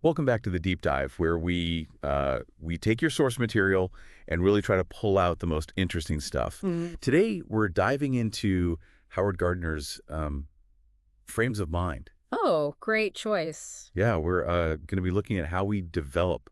Welcome back to the deep dive, where we take your source material and really try to pull out the most interesting stuff. Today, we're diving into Howard Gardner's frames of mind. Oh, great choice. Yeah, we're going to be looking at how we develop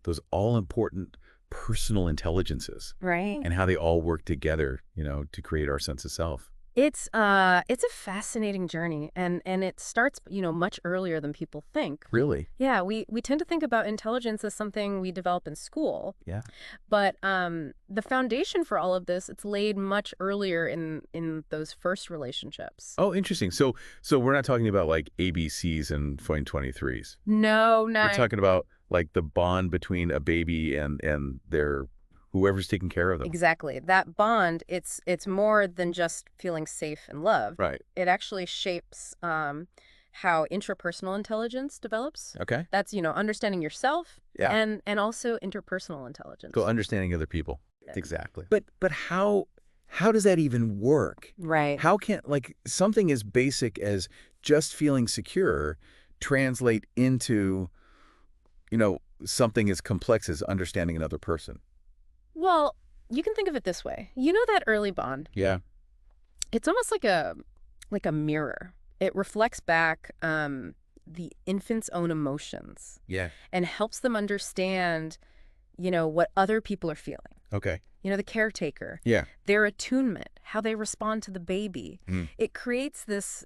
those all-important personal intelligences Right. and how they all work together, to create our sense of self. It's a fascinating journey, and it starts, much earlier than people think. Really? Yeah, we tend to think about intelligence as something we develop in school, Yeah. but the foundation for all of this, it's laid much earlier in those first relationships. Oh, interesting. So we're not talking about like ABCs and Foyne 23s. No, no. We're talking about like the bond between a baby and their whoever's taking care of them. Exactly. That bond, it's more than just feeling safe and loved. Right. It actually shapes how intrapersonal intelligence develops. Okay. That's, understanding yourself and also interpersonal intelligence. So understanding other people. Exactly. But how does that even work? Right. How can like something as basic as just feeling secure translate into, something as complex as understanding another person? Well, you can think of it this way. You know that early bond? Yeah. It's almost like a mirror. It reflects back the infant's own emotions Yeah. and helps them understand, what other people are feeling. Okay. The caretaker, Yeah. their attunement, how they respond to the baby. Mm. It creates this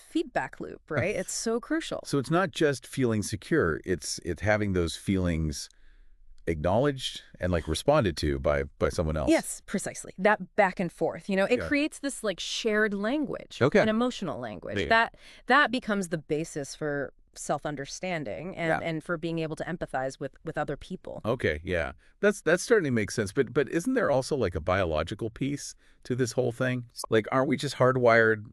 feedback loop, right? It's so crucial. So it's not just feeling secure, it's having those feelings acknowledged and like responded to by someone else. Yes, precisely. That back and forth. It Yeah. creates this like shared language, Okay. an emotional language. Yeah. That becomes the basis for self-understanding and for being able to empathize with other people. Okay, yeah. That's starting to make sense. But isn't there also like a biological piece to this whole thing? Like, aren't we just hardwired,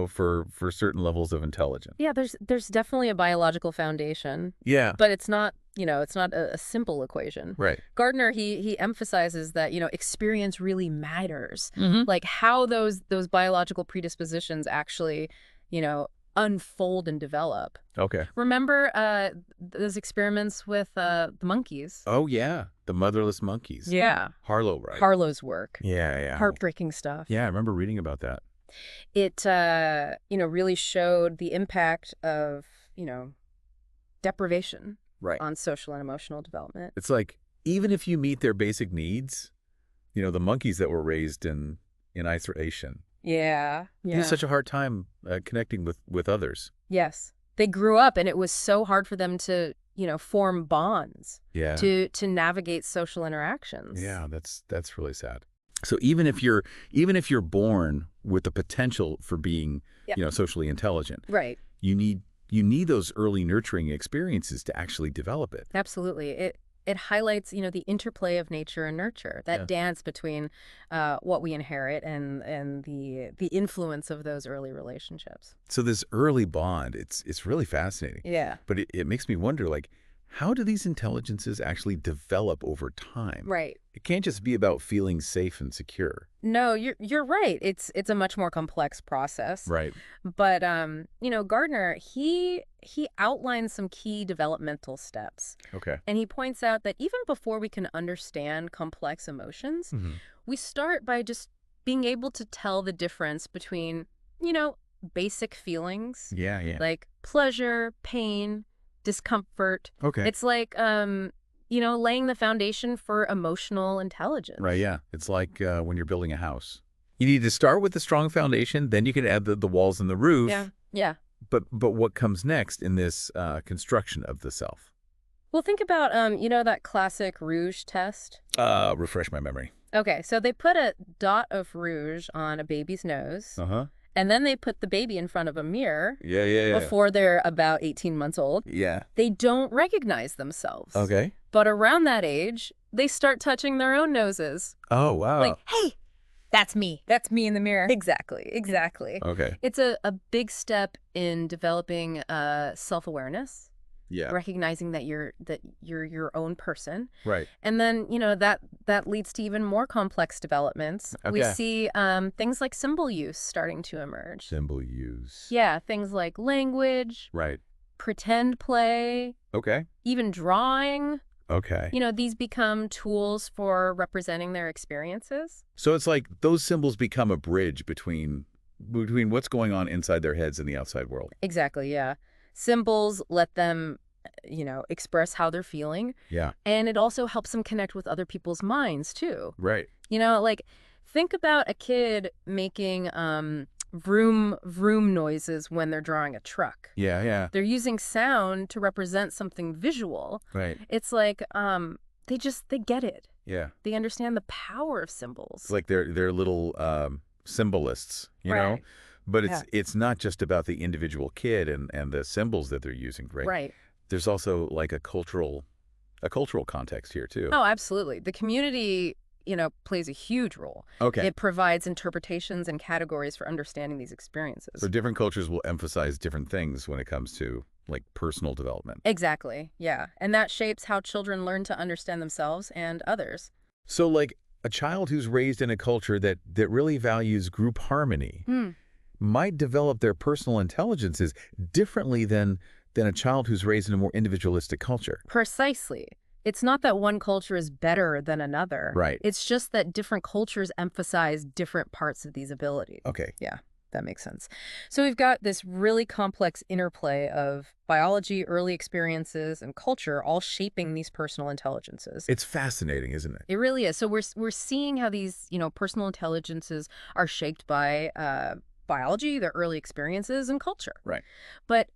for certain levels of intelligence? Yeah, there's definitely a biological foundation, Yeah. but it's not, it's not a simple equation. Right. Gardner, he emphasizes that, experience really matters. Mm-hmm. Like how those biological predispositions actually, unfold and develop. Okay. Remember those experiments with the monkeys? Oh, yeah. The motherless monkeys. Yeah. Harlow, right? Harlow's work. Yeah, yeah. Heartbreaking stuff. Yeah, I remember reading about that. It, really showed the impact of, deprivation Right. on social and emotional development. It's like, even if you meet their basic needs, the monkeys that were raised in isolation, Yeah. they had such a hard time connecting with others. Yes. They grew up and it was so hard for them to, form bonds, Yeah. to navigate social interactions. Yeah, that's really sad. So even if you're born with the potential for being, Yep. Socially intelligent, Right. you need those early nurturing experiences to actually develop it. Absolutely. It highlights, the interplay of nature and nurture, that dance between what we inherit and the influence of those early relationships. So this early bond, it's really fascinating. Yeah. But it makes me wonder, like, how do these intelligences actually develop over time? Right. It can't just be about feeling safe and secure. No, you're right. It's a much more complex process. Right. But Gardner, he outlines some key developmental steps. Okay. And he points out that even before we can understand complex emotions, Mm-hmm. we start by just being able to tell the difference between, basic feelings Yeah, yeah. like pleasure, pain, discomfort. Okay. It's like, laying the foundation for emotional intelligence. Right, yeah. It's like when you're building a house. You need to start with a strong foundation, then you can add the walls and the roof. Yeah. Yeah. But what comes next in this construction of the self? Well, think about, that classic rouge test. Refresh my memory. Okay, so they put a dot of rouge on a baby's nose, Uh-huh. and then they put the baby in front of a mirror Yeah. before they're about 18 months old. Yeah. They don't recognize themselves. Okay. But around that age, they start touching their own noses. Oh, wow. Like, hey, that's me. That's me in the mirror. Exactly. Okay. It's a big step in developing self-awareness. Yeah. Recognizing that you're your own person. Right. And then, that leads to even more complex developments. We Okay. see things like symbol use starting to emerge. Symbol use. Yeah, things like language, Right. pretend play, Okay. even drawing. Okay. These become tools for representing their experiences. So it's like those symbols become a bridge between what's going on inside their heads and the outside world. Exactly, yeah. Symbols let them, express how they're feeling. Yeah. And it also helps them connect with other people's minds, too. Right. Like, think about a kid making vroom, vroom noises when they're drawing a truck. Yeah, yeah. They're using sound to represent something visual. Right. It's like they get it. Yeah. They understand the power of symbols. It's like they're little symbolists, you know? Right. But it's not just about the individual kid and the symbols that they're using, right? Right. There's also like a cultural context here too. Oh, absolutely. The community, plays a huge role. Okay. It provides interpretations and categories for understanding these experiences. So different cultures will emphasize different things when it comes to like personal development. Exactly. Yeah. And that shapes how children learn to understand themselves and others. So like a child who's raised in a culture that really values group harmony might develop their personal intelligences differently than a child who's raised in a more individualistic culture. Precisely. It's not that one culture is better than another. Right. It's just that different cultures emphasize different parts of these abilities. Okay. Yeah, that makes sense. So we've got this really complex interplay of biology, early experiences, and culture all shaping these personal intelligences. It's fascinating, isn't it? It really is. So we're seeing how these, personal intelligences are shaped by biology, their early experiences, and culture. Right. But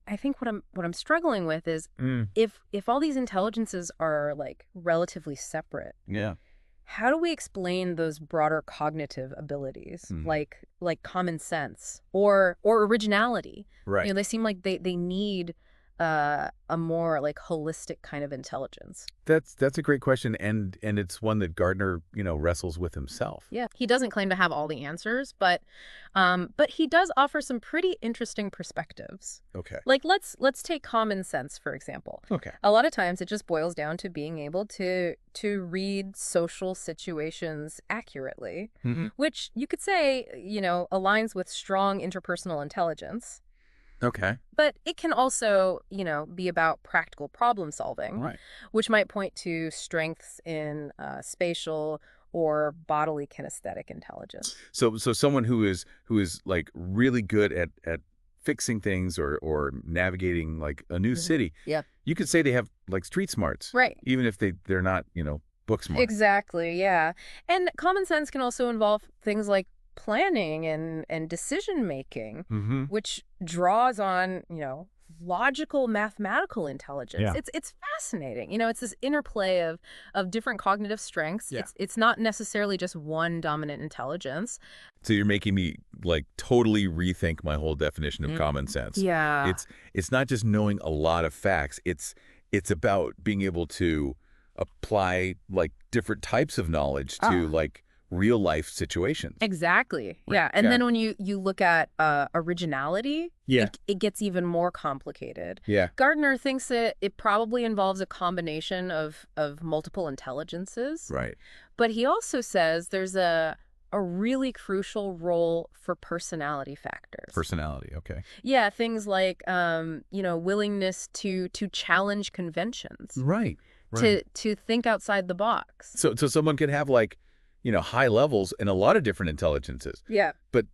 I think what I'm struggling with is if all these intelligences are like relatively separate, Yeah. how do we explain those broader cognitive abilities like common sense or originality? Right. They seem like they need a more like holistic kind of intelligence. That's a great question, and it's one that Gardner, wrestles with himself. Yeah, he doesn't claim to have all the answers, but he does offer some pretty interesting perspectives. Okay. Like let's take common sense, for example. Okay. A lot of times it just boils down to being able to read social situations accurately, which you could say, aligns with strong interpersonal intelligence. Okay. But it can also, be about practical problem solving, Right. which might point to strengths in spatial or bodily kinesthetic intelligence. So someone who is like really good at fixing things or navigating like a new city. Yeah. You could say they have like street smarts. Right. Even if they're not, book smart. Exactly, yeah. And common sense can also involve things like planning and decision making, which draws on, logical mathematical intelligence. Yeah. It's fascinating. It's this interplay of different cognitive strengths. Yeah. It's not necessarily just one dominant intelligence. So you're making me like totally rethink my whole definition of common sense. Yeah. It's not just knowing a lot of facts. It's about being able to apply like different types of knowledge to like real life situations. Exactly. Yeah. And then when you look at originality, it gets even more complicated. Yeah. Gardner thinks that it probably involves a combination of multiple intelligences. Right. But he also says there's a really crucial role for personality factors. Personality. Okay. Yeah. Things like, willingness to challenge conventions. Right. To think outside the box. So someone can have like, high levels in a lot of different intelligences. Yeah. But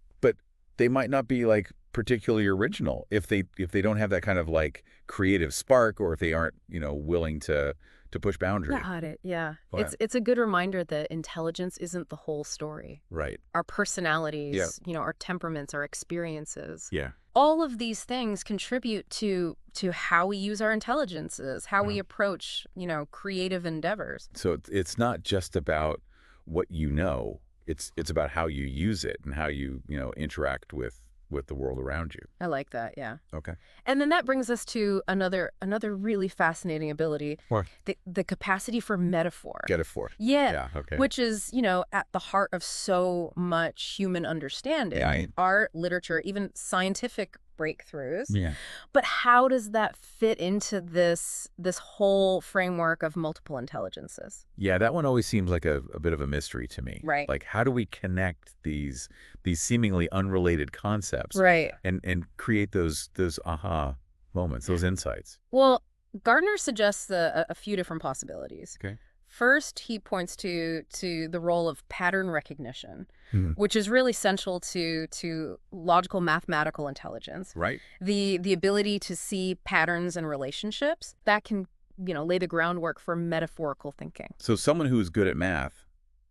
they might not be like particularly original if they don't have that kind of like creative spark, or if they aren't, willing to push boundaries. Got it. Yeah. Wow. It's a good reminder that intelligence isn't the whole story. Right. Our personalities, our temperaments, our experiences. Yeah. All of these things contribute to how we use our intelligences, how we approach, creative endeavors. So it's not just about what you know, it's about how you use it and how you, interact with the world around you. I like that, yeah. Okay. And then that brings us to another really fascinating ability, What? the capacity for metaphor. Get it for. Yeah. Yeah, okay. Which is, at the heart of so much human understanding. Yeah. Art, literature, even scientific breakthroughs. Yeah. But how does that fit into this whole framework of multiple intelligences? Yeah, that one always seems like a bit of a mystery to me. Right. Like, how do we connect these seemingly unrelated concepts? Right. And create those aha moments, those insights? Well, Gardner suggests a few different possibilities. Okay. First, he points to the role of pattern recognition, Hmm. which is really central to logical mathematical intelligence. Right. The ability to see patterns and relationships that can, lay the groundwork for metaphorical thinking. So someone who's good at math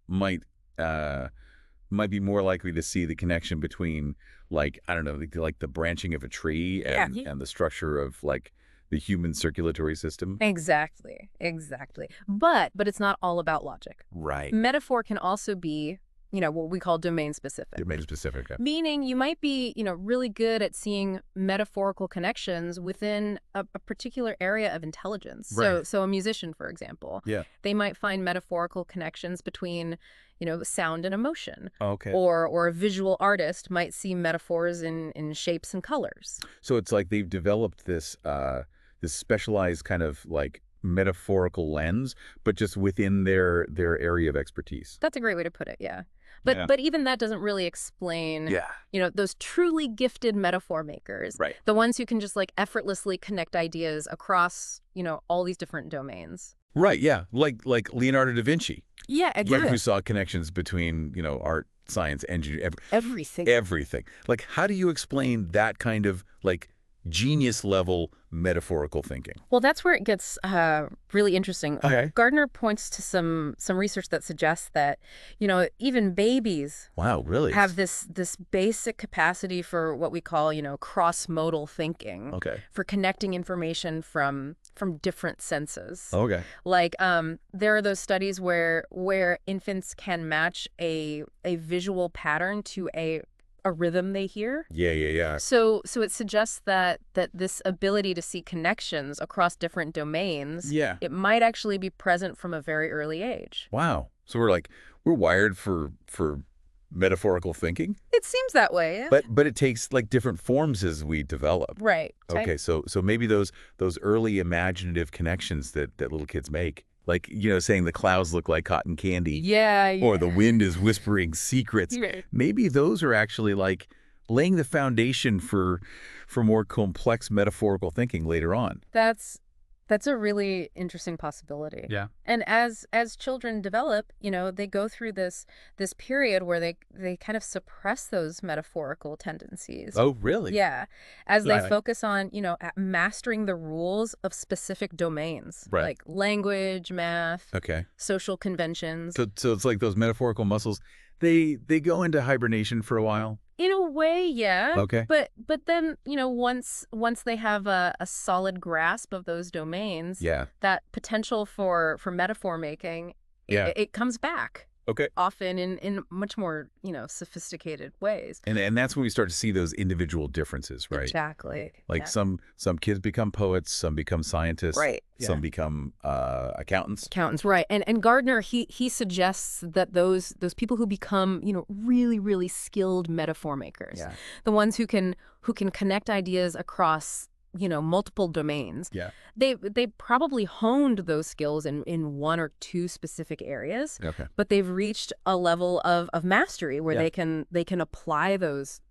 might might be more likely to see the connection between, like, I don't know, like the branching of a tree and, Yeah. and the structure of, like, the human circulatory system. Exactly. But it's not all about logic. Right. Metaphor can also be, what we call domain specific. Domain specific. Yeah. Meaning you might be, really good at seeing metaphorical connections within a particular area of intelligence. Right. So a musician, for example, Yeah. they might find metaphorical connections between, sound and emotion. Okay. Or a visual artist might see metaphors in shapes and colors. So it's like they've developed this this specialized kind of like metaphorical lens, but just within their area of expertise. That's a great way to put it, yeah. But even that doesn't really explain, those truly gifted metaphor makers. Right. The ones who can just like effortlessly connect ideas across, all these different domains. Right, yeah. Like Leonardo da Vinci. Yeah, Like who saw connections between, art, science, engineering, Everything. everything. Like, how do you explain that kind of like genius level metaphorical thinking? Well, that's where it gets really interesting. Okay. Gardner points to some research that suggests that, even babies Wow, really? have this basic capacity for what we call, cross-modal thinking. Okay. For connecting information from different senses. Okay. Like, there are those studies where infants can match a visual pattern to a rhythm they hear. Yeah. So it suggests that this ability to see connections across different domains, Yeah. it might actually be present from a very early age. Wow. So we're wired for metaphorical thinking? It seems that way. But it takes like different forms as we develop. Right. Okay, so maybe those early imaginative connections that little kids make, like, saying the clouds look like cotton candy, Yeah. or the wind is whispering secrets. Right. Maybe those are actually like laying the foundation for more complex metaphorical thinking later on. That's a really interesting possibility. Yeah. And as children develop, they go through this period where they kind of suppress those metaphorical tendencies. Oh, really? Yeah. As they Right. focus on, at mastering the rules of specific domains. Right. Like language, math, Okay. social conventions. So it's like those metaphorical muscles, they go into hibernation for a while. In a way, yeah. Okay. But then, once they have a solid grasp of those domains, Yeah. that potential for metaphor making, Yeah. it comes back. Okay. Often in much more, sophisticated ways. And that's when we start to see those individual differences, right? Exactly. Like yeah. some kids become poets, some become scientists, Right. some become accountants. Accountants, right. And Gardner, he suggests that those people who become, really, really skilled metaphor makers, Yeah. the ones who can connect ideas across, multiple domains. Yeah. They probably honed those skills in one or two specific areas. Okay. But they've reached a level of mastery where Yeah. they can apply those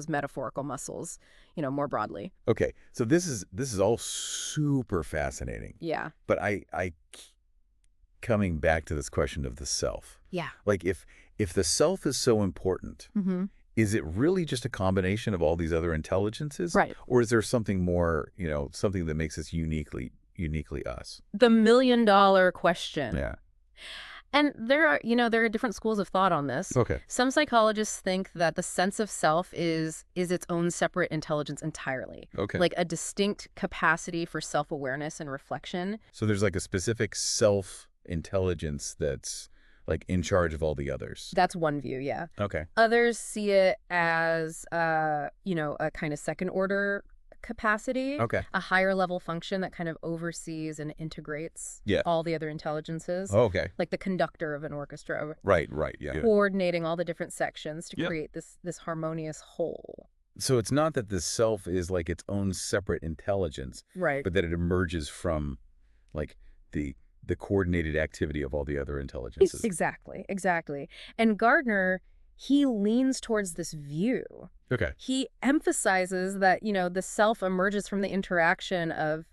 metaphorical muscles, more broadly. Okay. So this is all super fascinating. Yeah. But I coming back to this question of the self. Yeah. Like if the self is so important, Mm-hmm. is it really just a combination of all these other intelligences? Right. Or is there something more, something that makes us uniquely us? The $1 million question. Yeah. And there are different schools of thought on this. Okay. Some psychologists think that the sense of self is its own separate intelligence entirely. Okay. Like a distinct capacity for self-awareness and reflection. So there's like a specific self-intelligence that's like in charge of all the others. That's one view, yeah. Okay. Others see it as, a kind of second order capacity. Okay. A higher level function that kind of oversees and integrates Yeah. all the other intelligences. Okay. Like the conductor of an orchestra. Right. Yeah. Coordinating all the different sections to Yeah. create this harmonious whole. So it's not that the self is like its own separate intelligence, Right. but that it emerges from like the coordinated activity of all the other intelligences. Exactly. And Gardner, he leans towards this view. Okay. He emphasizes that, the self emerges from the interaction of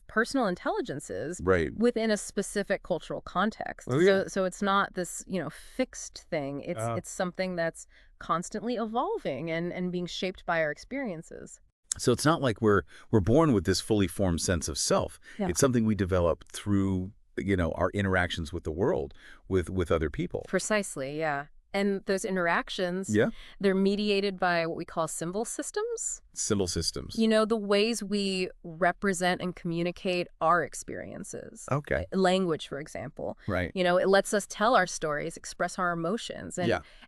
personal intelligences Right. within a specific cultural context. Oh, yeah. So it's not this, fixed thing. It's something that's constantly evolving and being shaped by our experiences. So it's not like we're born with this fully formed sense of self. Yeah. It's something we develop through, our interactions with the world, with other people. Precisely, yeah. And those interactions, Yeah. they're mediated by what we call symbol systems. Symbol systems. The ways we represent and communicate our experiences. Okay. Language, for example. Right. It lets us tell our stories, express our emotions,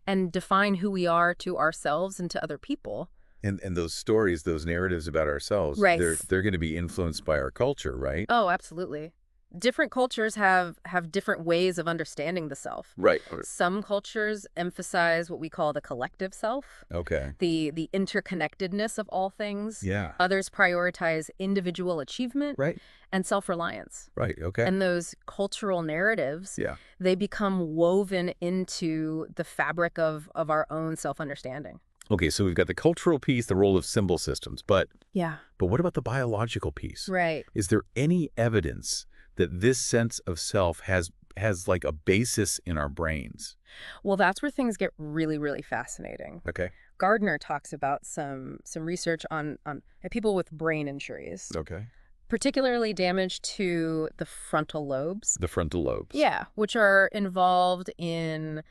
and define who we are to ourselves and to other people. And those stories, those narratives about ourselves, Right. they're going to be influenced by our culture, right? Oh, absolutely. Different cultures have different ways of understanding the self. Right. Some cultures emphasize what we call the collective self, Okay. the interconnectedness of all things. Yeah. Others prioritize individual achievement Right. and self-reliance. Right. Okay. And those cultural narratives, Yeah. they become woven into the fabric of our own self-understanding. Okay, so we've got the cultural piece, the role of symbol systems, but Yeah. what about the biological piece? Right. Is there any evidence that this sense of self has like a basis in our brains? Well, that's where things get really, really fascinating. Okay. Gardner talks about some research on people with brain injuries, Okay. particularly damage to the frontal lobes. The frontal lobes. Yeah, which are involved in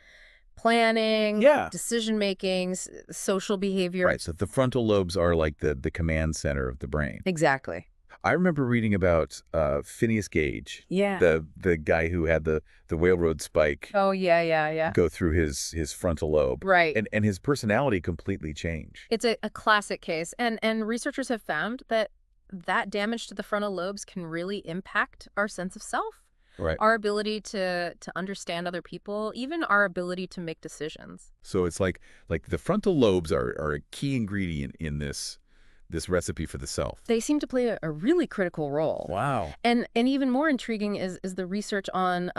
planning, Yeah. decision-making, social behavior. Right, so the frontal lobes are like the command center of the brain. Exactly. I remember reading about Phineas Gage, Yeah. the guy who had the railroad spike Oh, yeah. go through his frontal lobe. Right. And his personality completely changed. It's a classic case. And researchers have found that damage to the frontal lobes can really impact our sense of self. Right. Our ability to understand other people, even our ability to make decisions. So it's like the frontal lobes are a key ingredient in this recipe for the self. They seem to play a really critical role. Wow. And even more intriguing is the research on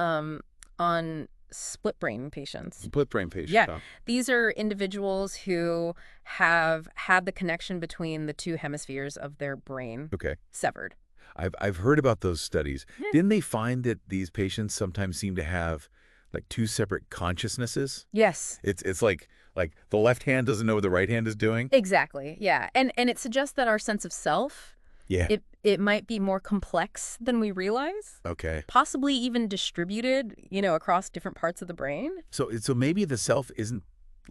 split brain patients. Split brain patients. Yeah. Huh? These are individuals who have had the connection between the two hemispheres of their brain Okay. severed. I've heard about those studies. Yeah. Didn't they find that these patients sometimes seem to have like two separate consciousnesses? Yes. It's like the left hand doesn't know what the right hand is doing? Exactly. Yeah. And it suggests that our sense of self, Yeah. it might be more complex than we realize. Okay. Possibly even distributed, across different parts of the brain. So maybe the self isn't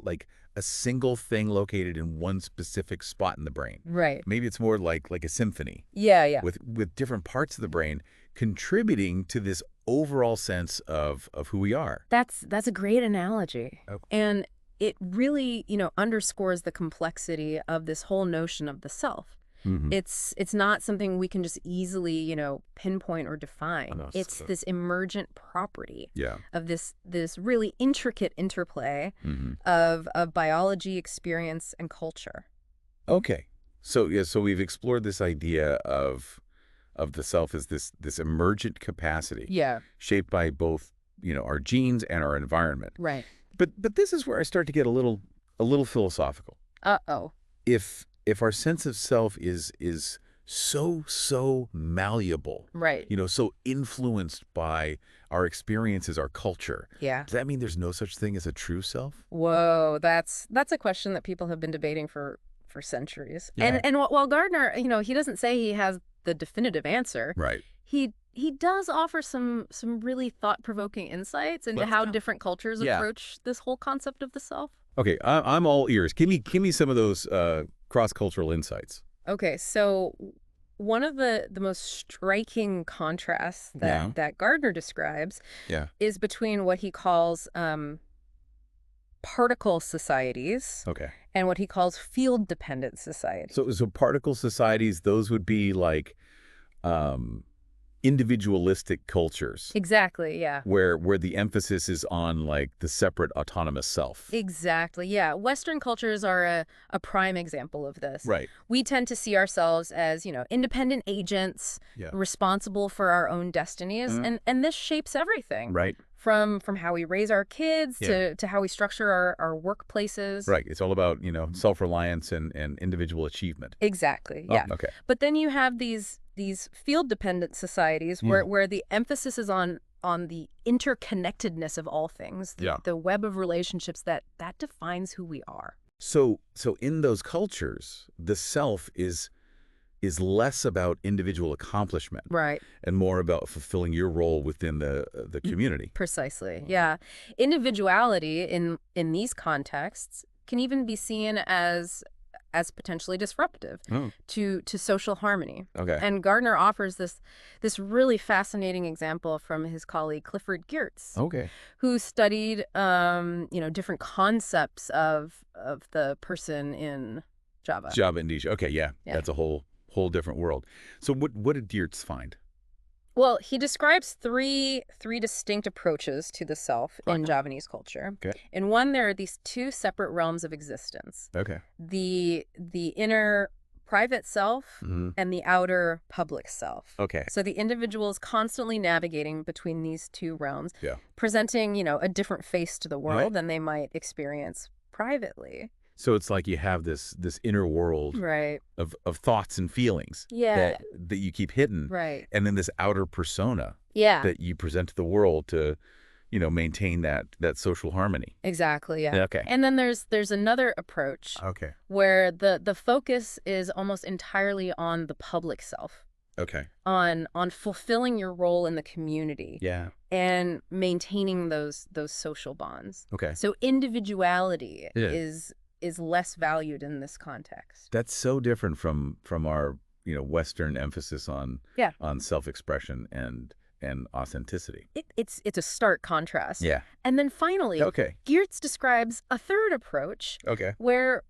like a single thing located in one specific spot in the brain. Right. Maybe it's more like a symphony. Yeah. With different parts of the brain contributing to this overall sense of who we are. That's a great analogy. Okay. And it really, underscores the complexity of this whole notion of the self. Mm-hmm. It's not something we can just easily, pinpoint or define. Oh, no, it's this emergent property Yeah. of this really intricate interplay Mm-hmm. of biology, experience, and culture. Okay. So we've explored this idea of the self as this emergent capacity. Yeah. Shaped by both, our genes and our environment. Right. But this is where I start to get a little philosophical. Uh-oh. If our sense of self is so malleable, Right. so influenced by our experiences, our culture, Yeah. does that mean there's no such thing as a true self? Whoa, that's a question that people have been debating for centuries. Yeah. And while Gardner, he doesn't say he has the definitive answer. Right. He does offer some really thought-provoking insights into how different cultures approach this whole concept of the self. Okay, I'm all ears. Give me some of those cross-cultural insights. Okay, so one of the most striking contrasts that Gardner describes is between what he calls particle societies and what he calls field-dependent societies. So particle societies, those would be like individualistic cultures. Exactly, yeah. Where the emphasis is on like the separate autonomous self. Exactly, yeah. Western cultures are a prime example of this. Right. We tend to see ourselves as, independent agents, responsible for our own destinies, and this shapes everything. Right. From how we raise our kids to how we structure our workplaces. Right. It's all about, self-reliance and individual achievement. Exactly, yeah. Oh, okay. But then you have these field-dependent societies where the emphasis is on the interconnectedness of all things, the web of relationships that defines who we are. So in those cultures, the self is less about individual accomplishment, right, and more about fulfilling your role within the community. Precisely, yeah. Individuality in these contexts can even be seen as potentially disruptive to social harmony. Okay. And Gardner offers this really fascinating example from his colleague Clifford Geertz, who studied different concepts of the person in Java. Java, Indonesia. Okay, yeah. That's a whole different world. So what did Geertz find? Well, he describes three distinct approaches to the self in Javanese culture. Okay. In one, there are these two separate realms of existence. Okay. The inner private self and the outer public self. Okay. So the individual is constantly navigating between these two realms, presenting, a different face to the world than they might experience privately. So it's like you have this inner world of thoughts and feelings that you keep hidden. Right. And then this outer persona that you present to the world to, maintain that social harmony. Exactly, yeah. Okay. And then there's another approach where the focus is almost entirely on the public self. Okay. On fulfilling your role in the community. Yeah. And maintaining those social bonds. Okay. So individuality is less valued in this context. That's so different from our Western emphasis on self-expression and authenticity. It's a stark contrast. Yeah. And then finally, Geertz describes a third approach where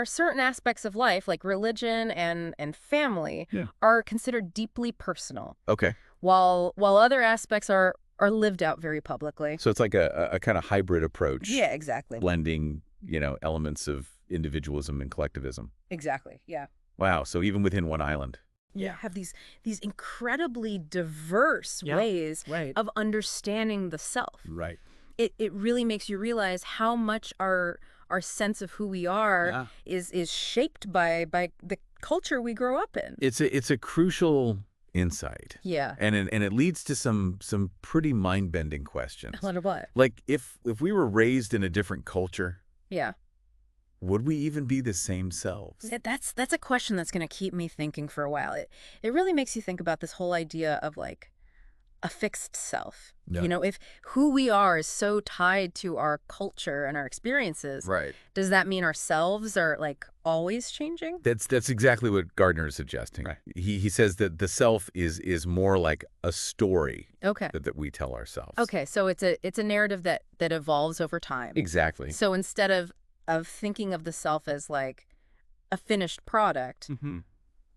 certain aspects of life, like religion and family, are considered deeply personal. Okay. While other aspects are lived out very publicly. So it's like a kind of hybrid approach. Yeah, exactly. Blending elements of individualism and collectivism. Exactly, yeah. Wow, so even within one island. You have these incredibly diverse ways of understanding the self. Right. It really makes you realize how much our sense of who we are is shaped by the culture we grow up in. It's a crucial insight. Yeah. And it leads to some pretty mind-bending questions. What? Like if we were raised in a different culture, would we even be the same selves? That's a question that's going to keep me thinking for a while. It really makes you think about this whole idea of like a fixed self. Yeah. If who we are is so tied to our culture and our experiences, does that mean ourselves are like always changing? That's exactly what Gardner is suggesting. Right. He says that the self is more like a story that we tell ourselves. Okay, so it's a narrative that evolves over time. Exactly. So instead of thinking of the self as like a finished product,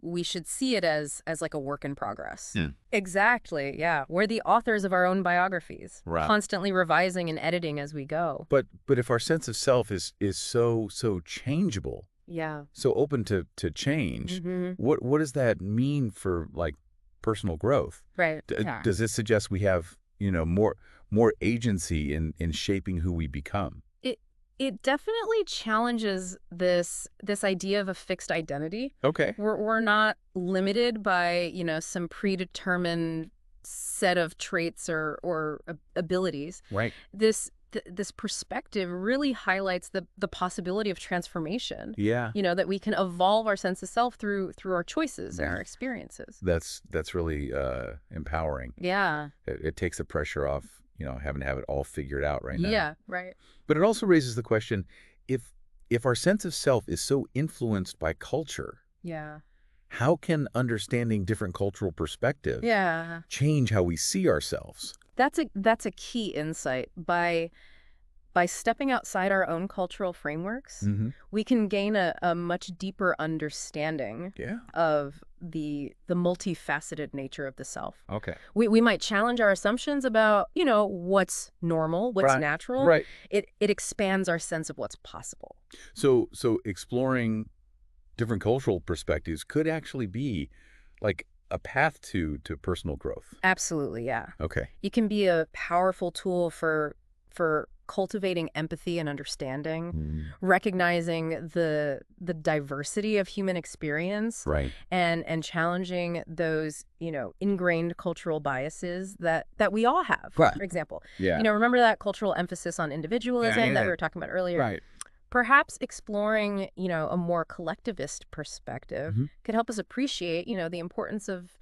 we should see it as like a work in progress. Yeah. Exactly, yeah. We're the authors of our own biographies, constantly revising and editing as we go. But if our sense of self is so changeable, so open to change, what does that mean for like personal growth? Right. Does this suggest we have more agency in shaping who we become? It definitely challenges this idea of a fixed identity. Okay. We're not limited by, some predetermined set of traits or abilities. Right. This perspective really highlights the possibility of transformation. Yeah. That we can evolve our sense of self through our choices and our experiences. That's really empowering. Yeah. It takes the pressure off, having to have it all figured out right now. Yeah, right. But it also raises the question, if our sense of self is so influenced by culture, how can understanding different cultural perspectives change how we see ourselves? That's a key insight. By stepping outside our own cultural frameworks, we can gain a much deeper understanding of the multifaceted nature of the self. Okay. We might challenge our assumptions about, what's normal, what's natural. Right. It expands our sense of what's possible. So exploring different cultural perspectives could actually be like a path to personal growth. Absolutely, yeah. Okay. It can be a powerful tool for cultivating empathy and understanding, recognizing the diversity of human experience, Right. and challenging those, ingrained cultural biases that we all have. Right. For example, Yeah. Remember that cultural emphasis on individualism that we were talking about earlier? Right. Perhaps exploring, a more collectivist perspective could help us appreciate, the importance of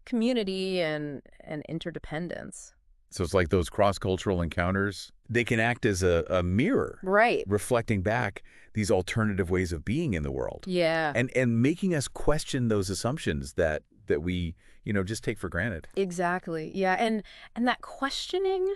community and interdependence. So it's like those cross-cultural encounters, they can act as a mirror. Right. Reflecting back these alternative ways of being in the world. Yeah. And making us question those assumptions that we, just take for granted. Exactly. Yeah. And that questioning,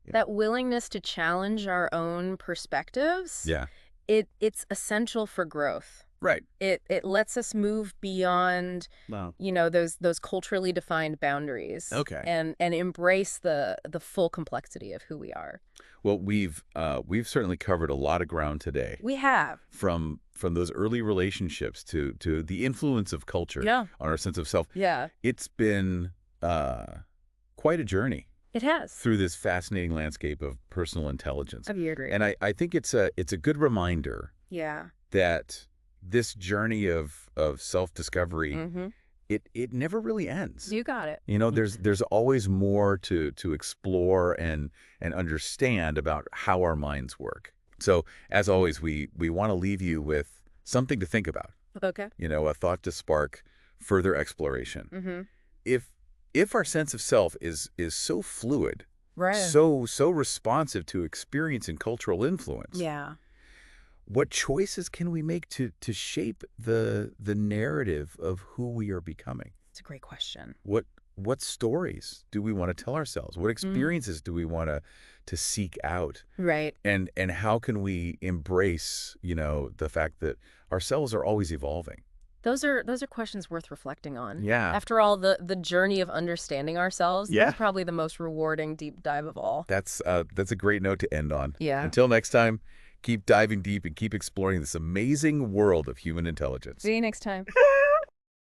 that willingness to challenge our own perspectives, Yeah. it's essential for growth. Right. It lets us move beyond, those culturally defined boundaries. Okay. And embrace the full complexity of who we are. Well, we've certainly covered a lot of ground today. We have. From those early relationships to the influence of culture on our sense of self. Yeah. It's been quite a journey. It has. Through this fascinating landscape of personal intelligence. I agree. And I think it's a good reminder that this journey of self-discovery, it never really ends. You got it. There's always more to explore and understand about how our minds work. So as always, we want to leave you with something to think about. Okay. A thought to spark further exploration. If our sense of self is so fluid, right, so responsive to experience and cultural influence, what choices can we make to shape the narrative of who we are becoming? It's a great question. What stories do we want to tell ourselves? What experiences do we want to seek out? Right. And how can we embrace, the fact that ourselves are always evolving? Those are questions worth reflecting on. Yeah. After all, the journey of understanding ourselves is probably the most rewarding deep dive of all. That's a great note to end on. Yeah. Until next time, keep diving deep and keep exploring this amazing world of human intelligence. See you next time.